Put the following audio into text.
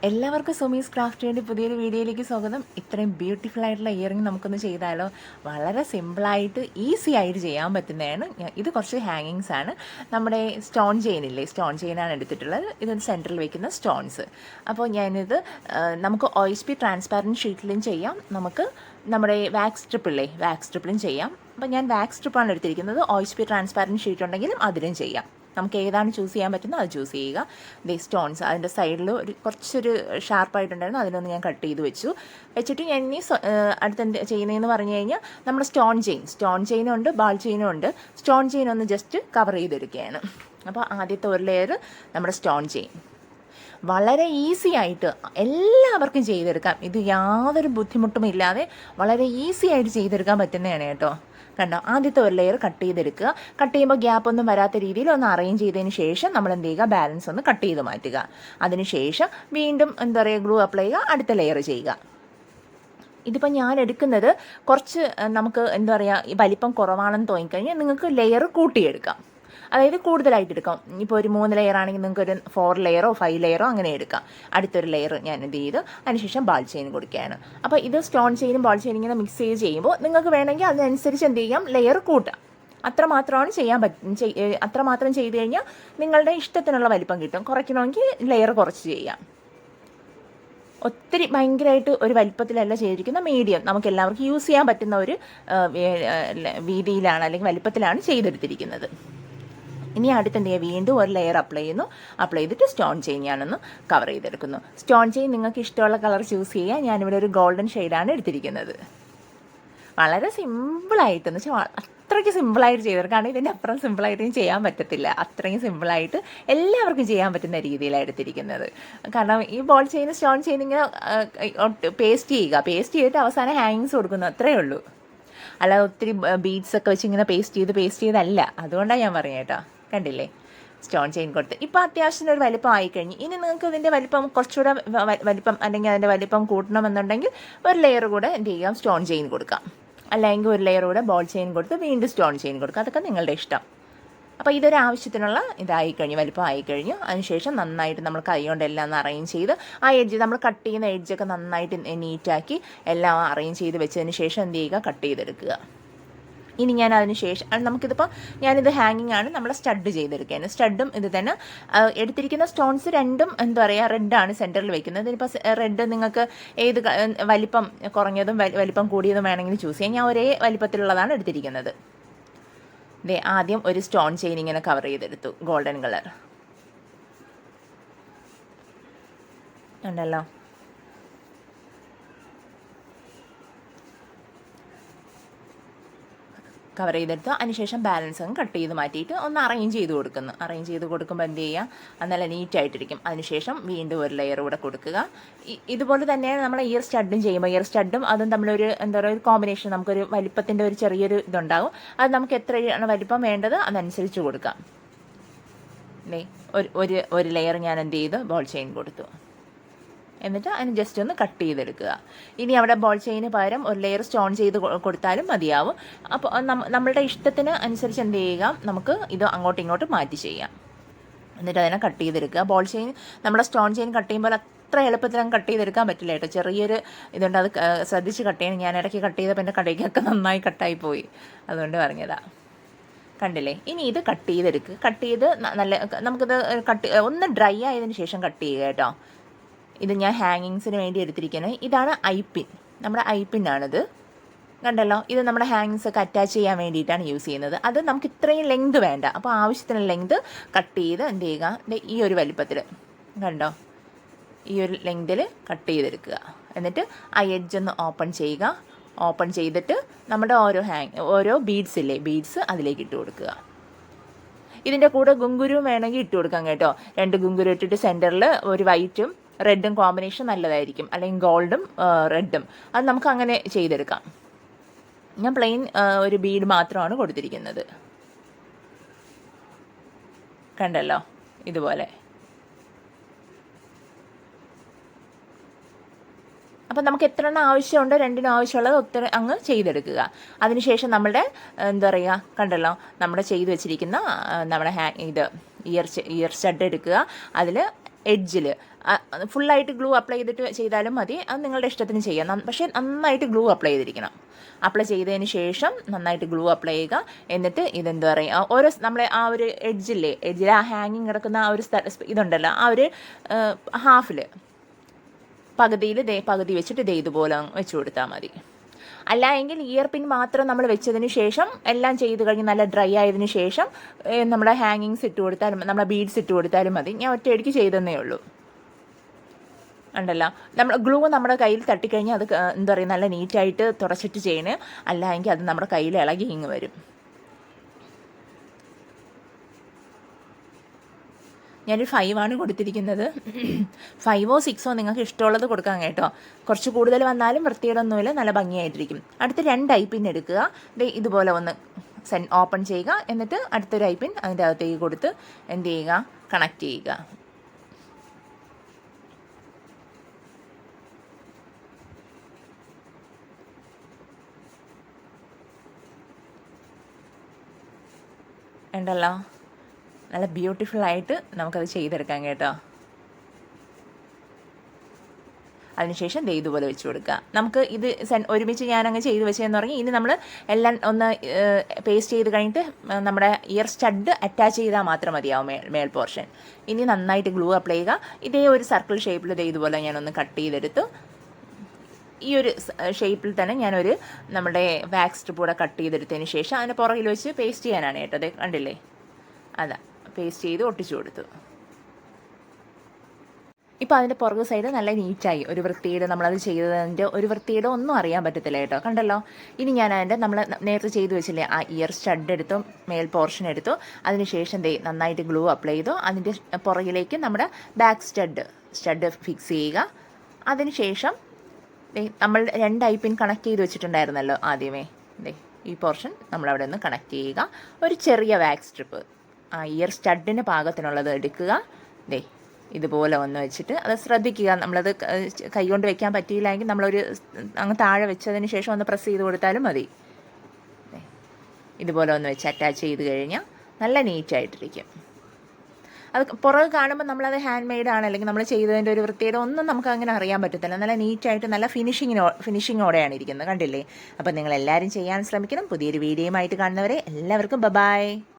എല്ലാവർക്കും സുമീസ് ക്രാഫ്റ്റ് വേണ്ടി പുതിയൊരു വീഡിയോയിലേക്ക് സ്വാഗതം. ഇത്രയും ബ്യൂട്ടിഫുൾ ആയിട്ടുള്ള ഇയറിംഗ് നമുക്കൊന്ന് ചെയ്താലോ? വളരെ സിമ്പിളായിട്ട് ഈസി ആയിട്ട് ചെയ്യാൻ പറ്റുന്നതാണ്. ഇത് കുറച്ച് ഹാങ്ങിങ്സ് ആണ്. നമ്മുടെ സ്റ്റോൺ ചെയിനില്ലേ, സ്റ്റോൺ ചെയിനാണ് എടുത്തിട്ടുള്ളത്. ഇതൊരു സെൻറ്ററിൽ വയ്ക്കുന്ന സ്റ്റോൺസ്. അപ്പോൾ ഞാനിത് നമുക്ക് OSP ട്രാൻസ്പാരൻറ്റ് ഷീറ്റിലും ചെയ്യാം, നമുക്ക് നമ്മുടെ വാക്സ് സ്ട്രിപ്പില്ലേ, വാക്സ് സ്ട്രിപ്പിലും ചെയ്യാം. അപ്പോൾ ഞാൻ വാക്സ് സ്ട്രിപ്പാണ് എടുത്തിരിക്കുന്നത്. OSP ട്രാൻസ്പാരൻറ്റ് ഷീറ്റ് ഉണ്ടെങ്കിലും അതിലും ചെയ്യാം. നമുക്ക് ഏതാണ് ചൂസ് ചെയ്യാൻ പറ്റുന്നത് അത് ചൂസ് ചെയ്യുക. ദി സ്റ്റോൺസ് അതിൻ്റെ സൈഡിൽ കുറച്ചൊരു ഷാർപ്പായിട്ടുണ്ടായിരുന്നു, അതിലൊന്ന് ഞാൻ കട്ട് ചെയ്ത് വെച്ചിട്ട് ഞാൻ ഇനി അടുത്ത് എന്ത് ചെയ്യുന്നതെന്ന് പറഞ്ഞു കഴിഞ്ഞാൽ നമ്മുടെ സ്റ്റോൺ ചെയിനും ഉണ്ട്, ബാൾ ചെയിനും ഉണ്ട്. സ്റ്റോൺ ചെയിൻ ഒന്ന് ജസ്റ്റ് കവർ ചെയ്തെടുക്കുകയാണ്. അപ്പോൾ ആദ്യത്തെ ഒരു ലെയർ നമ്മുടെ സ്റ്റോൺ ചെയിൻ വളരെ ഈസി ആയിട്ട് എല്ലാവർക്കും ചെയ്തെടുക്കാം. ഇത് യാതൊരു ബുദ്ധിമുട്ടും ഇല്ലാതെ വളരെ ഈസി ആയിട്ട് ചെയ്തെടുക്കാൻ പറ്റുന്നതാണ് കേട്ടോ. കണ്ടോ, ആദ്യത്തെ ഒരു ലെയർ കട്ട് ചെയ്തെടുക്കുക. കട്ട് ചെയ്യുമ്പോൾ ഗ്യാപ്പ് ഒന്നും വരാത്ത രീതിയിൽ ഒന്ന് അറേഞ്ച് ചെയ്തതിന് ശേഷം നമ്മൾ എന്ത് ചെയ്യുക, ബാലൻസ് ഒന്ന് കട്ട് ചെയ്ത് മാറ്റുക. അതിനുശേഷം വീണ്ടും എന്താ പറയുക, ഗ്ലൂ അപ്ലൈ ചെയ്യുക, അടുത്ത ലെയർ ചെയ്യുക. ഇതിപ്പോൾ ഞാൻ എടുക്കുന്നത് കുറച്ച് നമുക്ക് എന്താ പറയുക, ഈ വലിപ്പം കുറവാണെന്ന് തോന്നിക്കഴിഞ്ഞാൽ നിങ്ങൾക്ക് ലെയർ കൂട്ടിയെടുക്കാം. അതായത് കൂടുതലായിട്ട് എടുക്കാം. ഇപ്പോൾ ഒരു 3 ലെയർ ആണെങ്കിൽ നിങ്ങൾക്ക് ഒരു 4 ലെയറോ 5 ലെയറോ അങ്ങനെ എടുക്കാം. അടുത്തൊരു ലെയർ ഞാൻ എന്ത് ചെയ്ത് അതിനുശേഷം ബാൾ ചെയിൻ കൊടുക്കുകയാണ്. അപ്പോൾ ഇത് സ്റ്റോൺ ചെയിനും ബാൾ ചെയിനും ഇങ്ങനെ മിക്സ് ചെയ്ത് ചെയ്യുമ്പോൾ നിങ്ങൾക്ക് വേണമെങ്കിൽ അതിനനുസരിച്ച് എന്ത് ചെയ്യാം, ലെയർ കൂട്ടാം. അത്രമാത്രമാണ് ചെയ്യാൻ അത്രമാത്രം ചെയ്ത് കഴിഞ്ഞാൽ നിങ്ങളുടെ ഇഷ്ടത്തിനുള്ള വലിപ്പം കിട്ടും. കുറയ്ക്കണമെങ്കിൽ ലെയർ കുറച്ച് ചെയ്യാം. ഒത്തിരി ഭയങ്കരമായിട്ട് ഒരു വലിപ്പത്തിലല്ല ചെയ്തിരിക്കുന്ന, മീഡിയം നമുക്ക് എല്ലാവർക്കും യൂസ് ചെയ്യാൻ പറ്റുന്ന ഒരു വീതിയിലാണ് അല്ലെങ്കിൽ വലിപ്പത്തിലാണ് ചെയ്തെടുത്തിരിക്കുന്നത്. ഇനി അടുത്ത് എന്ത് ചെയ്യുക, വീണ്ടും ഒരു ലെയർ അപ്ലൈ ചെയ്തിട്ട് സ്റ്റോൺ ചെയിൻ ഞാനൊന്ന് കവർ ചെയ്തെടുക്കുന്നു. സ്റ്റോൺ ചെയിൻ നിങ്ങൾക്ക് ഇഷ്ടമുള്ള കളർ ചൂസ് ചെയ്യുക. ഞാനിവിടെ ഒരു ഗോൾഡൻ ഷെയ്ഡാണ് എടുത്തിരിക്കുന്നത്. വളരെ സിമ്പിളായിട്ടെന്ന് വെച്ചാൽ അത്രയ്ക്ക് സിമ്പിളായിട്ട് ചെയ്തെടുക്കുകയാണെങ്കിൽ ഇതിൻ്റെ അപ്പുറം സിമ്പിളായിട്ടും ചെയ്യാൻ പറ്റത്തില്ല. അത്രയും സിമ്പിളായിട്ട് എല്ലാവർക്കും ചെയ്യാൻ പറ്റുന്ന രീതിയിലാണ് എടുത്തിരിക്കുന്നത്. കാരണം ഈ ബോൾ ചെയിൻ സ്റ്റോൺ ചെയിൻ ഇങ്ങനെ പേസ്റ്റ് ചെയ്തിട്ട് അവസാനം ഹാങ്ങിങ്സ് കൊടുക്കുന്നു, അത്രയേ ഉള്ളൂ. അല്ലാതെ ഒത്തിരി ബീഡ്സൊക്കെ വെച്ച് ഇങ്ങനെ പേസ്റ്റ് ചെയ്തല്ല. അതുകൊണ്ടാണ് ഞാൻ പറയുക കേട്ടോ. കണ്ടില്ലേ, സ്റ്റോൺ ചെയിൻ കൊടുത്ത് ഇപ്പോൾ അത്യാവശ്യത്തിന് ഒരു വലിപ്പം ആയിക്കഴിഞ്ഞു. ഇനി നിങ്ങൾക്ക് ഇതിൻ്റെ വലിപ്പം കുറച്ചുകൂടെ വലിപ്പം അല്ലെങ്കിൽ അതിൻ്റെ വലിപ്പം കൂട്ടണമെന്നുണ്ടെങ്കിൽ ഒരു ലെയർ കൂടെ എന്ത് ചെയ്യാം, സ്റ്റോൺ ചെയിൻ കൊടുക്കാം. അല്ലെങ്കിൽ ഒരു ലെയർ കൂടെ ബോൾ ചെയിൻ കൊടുത്ത് വീണ്ടും സ്റ്റോൺ ചെയിൻ കൊടുക്കുക. അതൊക്കെ നിങ്ങളുടെ ഇഷ്ടം. അപ്പോൾ ഇതൊരു ആവശ്യത്തിനുള്ള ഇതായിക്കഴിഞ്ഞു, വലിപ്പം ആയിക്കഴിഞ്ഞു. അതിനുശേഷം നന്നായിട്ട് നമ്മൾ കൈ കൊണ്ട് എല്ലാം ഒന്ന് അറേഞ്ച് ചെയ്ത് ആ എഡ്ജ് നമ്മൾ കട്ട് ചെയ്യുന്ന എഡ്ജൊക്കെ നന്നായിട്ട് നീറ്റാക്കി എല്ലാം അറേഞ്ച് ചെയ്ത് വെച്ചതിന് ശേഷം എന്ത് ചെയ്യുക, കട്ട് ചെയ്തെടുക്കുക. ഇനി ഞാൻ അതിന് ശേഷം നമുക്കിതിപ്പോൾ ഞാനിത് ഹാങ്ങിങ് ആണ്, നമ്മൾ സ്റ്റഡ് ചെയ്തെടുക്കുകയാണ്. സ്റ്റഡും ഇത് തന്നെ എടുത്തിരിക്കുന്ന സ്റ്റോൺസ് രണ്ടും എന്താ പറയുക, റെഡാണ് സെൻറ്ററിൽ വെക്കുന്നത്. ഇതിനിപ്പോൾ റെഡ് നിങ്ങൾക്ക് ഏത് വലിപ്പം കുറഞ്ഞതും വലിപ്പം കൂടിയതും വേണമെങ്കിൽ ചൂസ് ചെയ്യാം. ഞാൻ ഒരേ വലിപ്പത്തിലുള്ളതാണ് എടുത്തിരിക്കുന്നത്. ആദ്യം ഒരു സ്റ്റോൺ ചെയിൻ ഇങ്ങനെ കവർ ചെയ്തെടുത്തു, ഗോൾഡൻ കളർ ഉണ്ടല്ലോ. കവർ ചെയ്തെടുത്ത് അതിനുശേഷം ബാലൻസ് അങ്ങ് കട്ട് ചെയ്ത് മാറ്റിയിട്ട് ഒന്ന് അറേഞ്ച് ചെയ്ത് കൊടുക്കുമ്പോൾ എന്ത് ചെയ്യുക, നല്ല നീറ്റായിട്ടിരിക്കും. അതിനുശേഷം വീണ്ടും ഒരു ലെയർ കൂടെ കൊടുക്കുക. ഇതുപോലെ തന്നെ നമ്മൾ ഇയർ സ്റ്റഡും ചെയ്യുമ്പോൾ ഇയർ സ്റ്റഡും അതും തമ്മിലൊരു എന്താ പറയുക, ഒരു കോമ്പിനേഷൻ, നമുക്കൊരു വലിപ്പത്തിൻ്റെ ഒരു ചെറിയൊരു ഇതുണ്ടാകും. അത് നമുക്ക് എത്രയാണ് വലിപ്പം വേണ്ടത് അതനുസരിച്ച് കൊടുക്കാം. ഒരു ലെയർ ഞാൻ എന്ത് ചെയ്ത് ബോൾ ചെയിൻ കൊടുത്തു. എന്നിട്ട് അതിന് ജസ്റ്റ് ഒന്ന് കട്ട് ചെയ്തെടുക്കുക. ഇനി അവിടെ ബോൾ ചെയിന് പകരം ഒരു ലെയർ സ്റ്റോൺ ചെയ്ത് കൊടുത്താലും മതിയാവും. അപ്പോൾ നമ്മളുടെ ഇഷ്ടത്തിന് അനുസരിച്ച് എന്ത് ചെയ്യുക, നമുക്ക് ഇത് അങ്ങോട്ടും ഇങ്ങോട്ടും മാറ്റി ചെയ്യാം. എന്നിട്ട് അതിനെ കട്ട് ചെയ്തെടുക്കുക. ബോൾ ചെയിൻ നമ്മുടെ സ്റ്റോൺ ചെയിൻ കട്ട് ചെയ്യുമ്പോൾ അത്ര എളുപ്പത്തിൽ അങ്ങ് കട്ട് ചെയ്തെടുക്കാൻ പറ്റില്ല കേട്ടോ. ചെറിയൊരു ഇതുണ്ട്, അത് ശ്രദ്ധിച്ച് കട്ട് ചെയ്യണം. ഞാൻ ഇടയ്ക്ക് കട്ട് ചെയ്തപ്പോൾ എൻ്റെ കടയ്ക്കൊക്കെ നന്നായി കട്ടായി പോയി, അതുകൊണ്ട് പറഞ്ഞതാണ്. കണ്ടില്ലേ, ഇനി ഇത് കട്ട് ചെയ്തെടുക്കുക. കട്ട് ചെയ്ത് നല്ല നമുക്കിത് ഒന്ന് ഡ്രൈ ആയതിനു ശേഷം കട്ട് ചെയ്യുക കേട്ടോ. ഇത് ഞാൻ ഹാങ്ങിങ്സിന് വേണ്ടി എടുത്തിരിക്കുന്നത്. ഇതാണ് ഐപ്പിൻ, നമ്മുടെ ഐപ്പിനാണിത്. കണ്ടല്ലോ, ഇത് നമ്മുടെ ഹാങ്ങിങ്സ് ഒക്കെ അറ്റാച്ച് ചെയ്യാൻ വേണ്ടിയിട്ടാണ് യൂസ് ചെയ്യുന്നത്. അത് നമുക്ക് ഇത്രയും ലെങ്ത് വേണ്ട. അപ്പോൾ ആവശ്യത്തിന് ലെങ്ത് കട്ട് ചെയ്ത് എന്ത് ചെയ്യുക, ഈ ഒരു വലിപ്പത്തിൽ കണ്ടോ, ഈ ഒരു ലെങ്തിൽ കട്ട് ചെയ്തെടുക്കുക. എന്നിട്ട് ആ എഡ്ജ് ഒന്ന് ഓപ്പൺ ചെയ്തിട്ട് നമ്മുടെ ഓരോ ബീഡ്സ് അതിലേക്ക് ഇട്ട് കൊടുക്കുക. ഇതിൻ്റെ കൂടെ ഗുങ്കുരു വേണമെങ്കിൽ ഇട്ട് കൊടുക്കാം കേട്ടോ. 2 ഗുങ്കുരു ഇട്ടിട്ട് സെൻറ്ററിൽ ഒരു വൈറ്റും റെഡും കോമ്പിനേഷൻ നല്ലതായിരിക്കും. അല്ലെങ്കിൽ ഗോൾഡും റെഡും, അത് നമുക്ക് അങ്ങനെ ചെയ്തെടുക്കാം. ഞാൻ പ്ലെയിൻ ഒരു ബീഡ് മാത്രമാണ് കൊടുത്തിരിക്കുന്നത്. കണ്ടല്ലോ, ഇതുപോലെ. അപ്പം നമുക്ക് എത്ര എണ്ണം ആവശ്യമുണ്ടോ, 2 ആവശ്യമുള്ളത് ഒത്തിരി അങ്ങ് ചെയ്തെടുക്കുക. അതിനുശേഷം നമ്മളുടെ എന്താ പറയുക, കണ്ടല്ലോ, നമ്മുടെ ചെയ്ത് വെച്ചിരിക്കുന്ന നമ്മുടെ ഇയർ സ്റ്റഡ് എടുക്കുക. അതിൽ എഡ്ജിൽ ഫുള്ളായിട്ട് ഗ്ലൂ അപ്ലൈ ചെയ്തിട്ട് ചെയ്താലും മതി, അത് നിങ്ങളുടെ ഇഷ്ടത്തിന് ചെയ്യാം. പക്ഷേ നന്നായിട്ട് ഗ്ലൂ അപ്ലൈ ചെയ്തിരിക്കണം. അപ്ലൈ ചെയ്തതിന് ശേഷം നന്നായിട്ട് ഗ്ലൂ അപ്ലൈ ചെയ്യുക. എന്നിട്ട് ഇതെന്താ പറയുക, ഓരോ നമ്മളെ ആ ഒരു എഡ്ജിൽ ആ ഹാങ്ങിങ് കിടക്കുന്ന ആ ഒരു ഇതുണ്ടല്ലോ, ആ ഒരു ഹാഫിൽ പകുതിയിൽ പകുതി വെച്ചിട്ട് ഇതുപോലെ വെച്ച് കൊടുത്താൽ മതി. അല്ല എങ്കിൽ ഇയർ പിൻ മാത്രം നമ്മൾ വെച്ചതിന് ശേഷം എല്ലാം ചെയ്ത് കഴിഞ്ഞ് നല്ല ഡ്രൈ ആയതിനു ശേഷം നമ്മുടെ ഹാങ്ങിങ്സ് ഇട്ട് കൊടുത്താലും നമ്മുടെ ബീഡ്സ് ഇട്ട് കൊടുത്താലും മതി. ഞാൻ ഒറ്റയടിക്ക് ചെയ്തെന്നേ ഉള്ളൂ. ഉണ്ടല്ലോ, നമ്മൾ ഗ്ലൂ നമ്മുടെ കയ്യിൽ തട്ടിക്കഴിഞ്ഞാൽ അത് എന്താ പറയുക, നല്ല നീറ്റായിട്ട് തുടച്ചിട്ട് ചെയ്യണേ. അല്ല എങ്കിൽ അത് നമ്മുടെ കയ്യിൽ ഇളകി ഇങ്ങ് വരും. ഞാനൊരു 5 കൊടുത്തിരിക്കുന്നത്. 5 6 നിങ്ങൾക്ക് ഇഷ്ടമുള്ളത് കൊടുക്കാം കേട്ടോ. കുറച്ച് കൂടുതൽ വന്നാലും വൃത്തിയോടൊന്നുമില്ല, നല്ല ഭംഗിയായിട്ടിരിക്കും. അടുത്ത 2 ഐപ്പിൻ എടുക്കുക. ഇതുപോലെ ഒന്ന് ഓപ്പൺ ചെയ്യുക. എന്നിട്ട് അടുത്തൊരു ഐപ്പിൻ അതിൻ്റെ അകത്തേക്ക് കൊടുത്ത് എന്ത് ചെയ്യുക, കണക്ട് ചെയ്യുക. ഉണ്ടല്ലോ, നല്ല ബ്യൂട്ടിഫുള്ളായിട്ട് നമുക്കത് ചെയ്തെടുക്കാം കേട്ടോ. അതിനുശേഷം ഇതുപോലെ വെച്ച് കൊടുക്കുക. നമുക്ക് ഇത് ഒരുമിച്ച് ഞാനങ്ങ് ചെയ്ത് വെച്ചതെന്ന് പറഞ്ഞാൽ ഇനി നമ്മൾ എല്ലാം ഒന്ന് പേസ്റ്റ് ചെയ്ത് കഴിഞ്ഞിട്ട് നമ്മുടെ ഇയർ സ്റ്റഡ് അറ്റാച്ച് ചെയ്താൽ മാത്രം മതിയാവും മേൽ പോർഷൻ. ഇനി നന്നായിട്ട് ഗ്ലൂ അപ്ലൈ ചെയ്യുക. ഇതേ ഒരു സർക്കിൾ ഷേപ്പിൽ ഇതുപോലെ ഞാനൊന്ന് കട്ട് ചെയ്തെടുത്തു. ഈ ഒരു ഷേപ്പിൽ തന്നെ ഞാനൊരു നമ്മുടെ വാക്സ് സ്ട്രിപ്പ് കൂടെ കട്ട് ചെയ്തെടുത്തതിന് ശേഷം അതിന് പുറകിൽ വെച്ച് പേസ്റ്റ് ചെയ്യാനാണ് കേട്ടത്. കണ്ടില്ലേ, അതാ പേസ്റ്റ് ചെയ്ത് ഒട്ടിച്ചു കൊടുത്തു. ഇപ്പോൾ അതിൻ്റെ പുറകു സൈഡ് നല്ല നീറ്റായി, ഒരു വൃത്തിയുടെ നമ്മളത് ചെയ്തതിൻ്റെ ഒരു വൃത്തിയുടെ ഒന്നും അറിയാൻ പറ്റത്തില്ല കേട്ടോ. കണ്ടല്ലോ, ഇനി ഞാൻ അതിൻ്റെ നമ്മൾ നേരത്തെ ചെയ്ത് വെച്ചില്ലേ ആ ഇയർ സ്റ്റഡ് എടുത്തു, മേൽ പോർഷൻ എടുത്തു. അതിനുശേഷം നന്നായിട്ട് ഗ്ലൂ അപ്ലൈ ചെയ്തു. അതിൻ്റെ പുറകിലേക്ക് നമ്മുടെ ബാക്ക് സ്റ്റഡ് ഫിക്സ് ചെയ്യുക. അതിനുശേഷം നമ്മൾ 2 ഐപ്പിൻ കണക്ട് ചെയ്ത് വെച്ചിട്ടുണ്ടായിരുന്നല്ലോ ആദ്യമേ, ഈ പോർഷൻ നമ്മളവിടെ ഒന്ന് കണക്ട് ചെയ്യുക. ഒരു ചെറിയ വാക്സ് സ്ട്രിപ്പ് ആ ഇയർ സ്റ്റഡിന് പാകത്തിനുള്ളത് എടുക്കുക. ഇതുപോലെ ഒന്ന് വെച്ചിട്ട് അത് ശ്രദ്ധിക്കുക. നമ്മളത് കൈകൊണ്ട് വെക്കാൻ പറ്റിയില്ലെങ്കിൽ നമ്മളൊരു അങ്ങ് താഴെ വെച്ചതിന് ശേഷം ഒന്ന് പ്രസ് ചെയ്ത് കൊടുത്താലും മതി. ഇതുപോലെ ഒന്ന് വെച്ച് അറ്റാച്ച് ചെയ്ത് കഴിഞ്ഞാൽ നല്ല നീറ്റായിട്ടിരിക്കും. അത് പുറകെ കാണുമ്പോൾ നമ്മളത് ഹാൻഡ് മെയ്ഡാണ് അല്ലെങ്കിൽ നമ്മൾ ചെയ്തതിൻ്റെ ഒരു വൃത്തിയുടെ ഒന്നും നമുക്ക് അങ്ങനെ അറിയാൻ പറ്റത്തില്ല. നല്ല നീറ്റായിട്ട് നല്ല ഫിനിഷിങ്ങോടെയാണ് ഇരിക്കുന്നത്. കണ്ടില്ലേ? അപ്പോൾ നിങ്ങളെല്ലാവരും ചെയ്യാൻ ശ്രമിക്കണം. പുതിയൊരു വീഡിയോയുമായിട്ട് കാണുന്നവരെ എല്ലാവർക്കും ബൈ.